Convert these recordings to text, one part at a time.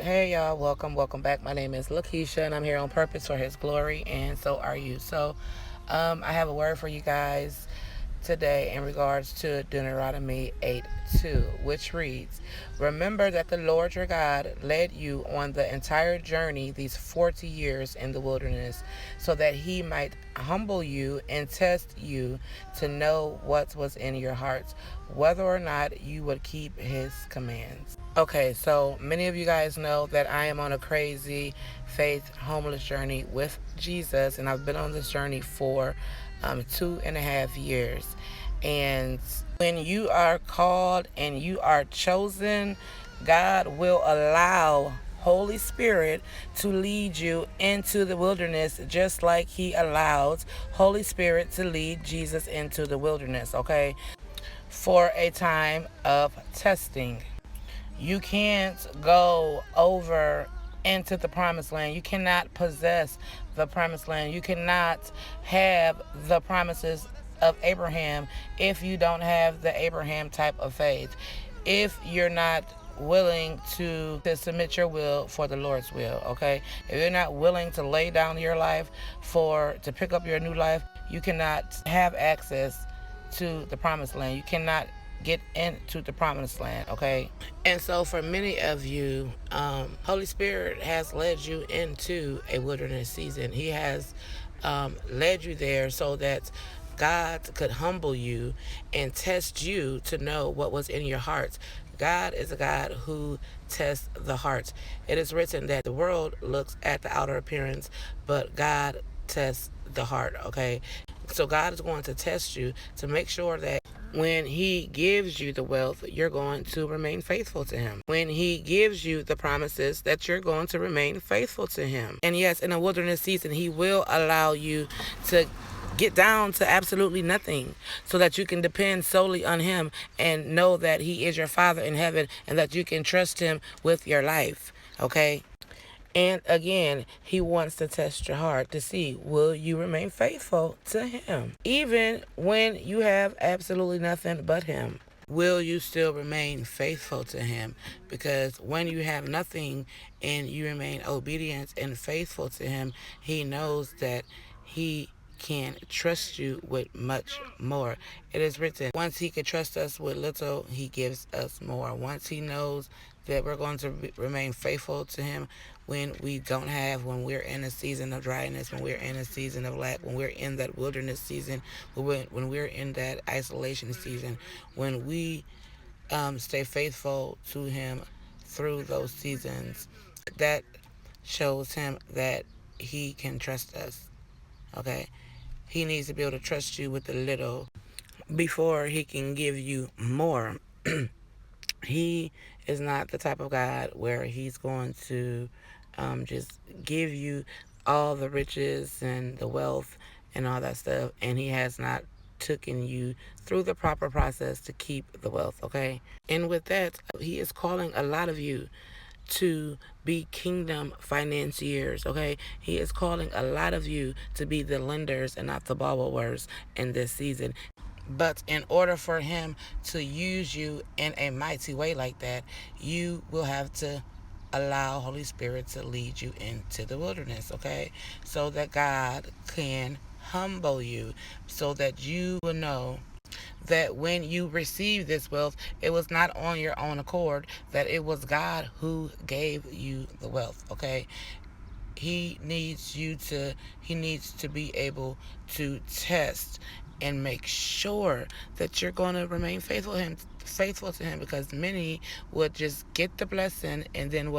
Hey y'all, welcome back. My name is Lakeisha and I'm here on purpose for his glory, and so are you. I have a word for you guys today in regards to Deuteronomy 8:2, which reads, "Remember that the Lord your God led you on the entire journey these 40 years in the wilderness, so that he might humble you and test you to know what was in your hearts, whether or not you would keep his commands." Okay, so many of you guys know that I am on a crazy faith homeless journey with Jesus, and I've been on this journey for 2.5 years. And when you are called and you are chosen, God will allow Holy Spirit to lead you into the wilderness, just like he allowed Holy Spirit to lead Jesus into the wilderness, okay? For a time of testing. You can't go over into the promised land. You cannot possess the promised land. You cannot have the promises of Abraham if you don't have the Abraham type of faith. If you're not willing to submit your will for the Lord's will, okay? If you're not willing to lay down your life to pick up your new life, you cannot have access to the promised land. You cannot get into the promised land, okay? And so for many of you, Holy Spirit has led you into a wilderness season. He has led you there so that God could humble you and test you to know what was in your hearts. God is a God who tests the hearts. It is written that the world looks at the outer appearance, but God tests the heart, okay? So God is going to test you to make sure that when he gives you the wealth, you're going to remain faithful to him. When he gives you the promises, that you're going to remain faithful to him. And yes, in a wilderness season, he will allow you to get down to absolutely nothing so that you can depend solely on him and know that he is your Father in heaven and that you can trust him with your life, okay? And again, he wants to test your heart to see, will you remain faithful to him? Even when you have absolutely nothing but him, will you still remain faithful to him? Because when you have nothing and you remain obedient and faithful to him, he knows that he can trust you with much more. It is written, once he can trust us with little, he gives us more. Once he knows that we're going to remain faithful to him when we don't have, when we're in a season of dryness, when we're in a season of lack, when we're in that wilderness season, when we're in that isolation season, when we stay faithful to him through those seasons, that shows him that he can trust us, okay? He needs to be able to trust you with a little before he can give you more. He is not the type of God where he's going to just give you all the riches and the wealth and all that stuff, and he has not taken you through the proper process to keep the wealth, okay? And with that, he is calling a lot of you to be kingdom financiers, okay? He is calling a lot of you to be the lenders and not the borrowers in this season. But in order for him to use you in a mighty way like that, you will have to allow Holy Spirit to lead you into the wilderness, okay? So that God can humble you, so that you will know that when you receive this wealth, it was not on your own accord, that it was God who gave you the wealth, okay? He needs to be able to test and make sure that you're going to remain faithful to him, because many would just get the blessing and then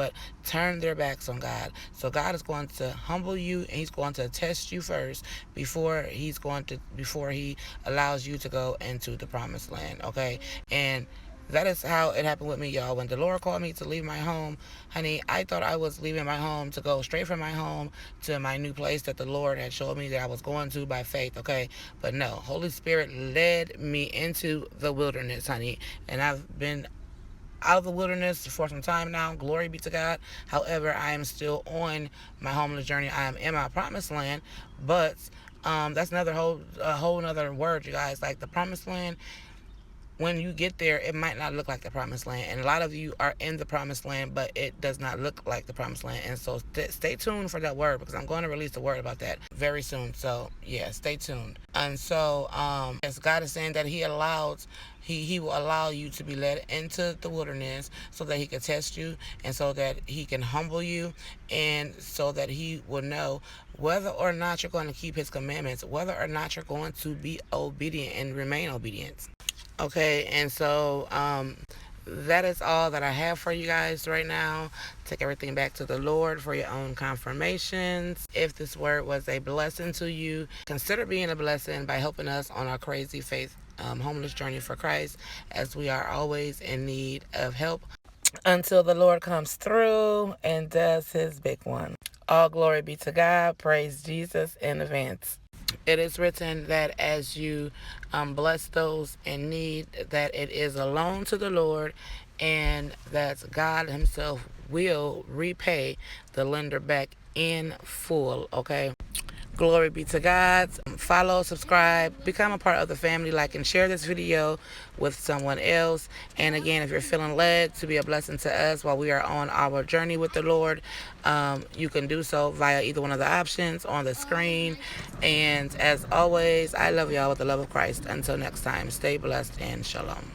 turn their backs on God. So God is going to humble you, and he's going to test you first before he allows you to go into the promised land, okay? And that is how it happened with me, y'all. When the Lord called me to leave my home, honey, I thought I was leaving my home to go straight from my home to my new place that the Lord had showed me that I was going to by faith, okay? But no, Holy Spirit led me into the wilderness, honey. And I've been out of the wilderness for some time now. Glory be to God. However, I am still on my homeless journey. I am in my promised land, but that's a whole another word, you guys. Like, the promised land, when you get there, it might not look like the promised land. And a lot of you are in the promised land, but it does not look like the promised land. And so stay tuned for that word, because I'm going to release the word about that very soon. So yeah, stay tuned. And so yes, God is saying that he will allow you to be led into the wilderness so that he can test you, and so that he can humble you, and so that he will know whether or not you're going to keep his commandments, whether or not you're going to be obedient and remain obedient. Okay, and so that is all that I have for you guys right now. Take everything back to the Lord for your own confirmations. If this word was a blessing to you, consider being a blessing by helping us on our crazy faith homeless journey for Christ, as we are always in need of help until the Lord comes through and does his big one. All glory be to God. Praise Jesus in advance. It is written that as you bless those in need, that it is a loan to the Lord, and that God himself will repay the lender back in full. Okay. Glory be to God. Follow, subscribe, become a part of the family, like and share this video with someone else. And again, if you're feeling led to be a blessing to us while we are on our journey with the Lord, you can do so via either one of the options on the screen. And as always, I love y'all with the love of Christ. Until next time, stay blessed and shalom.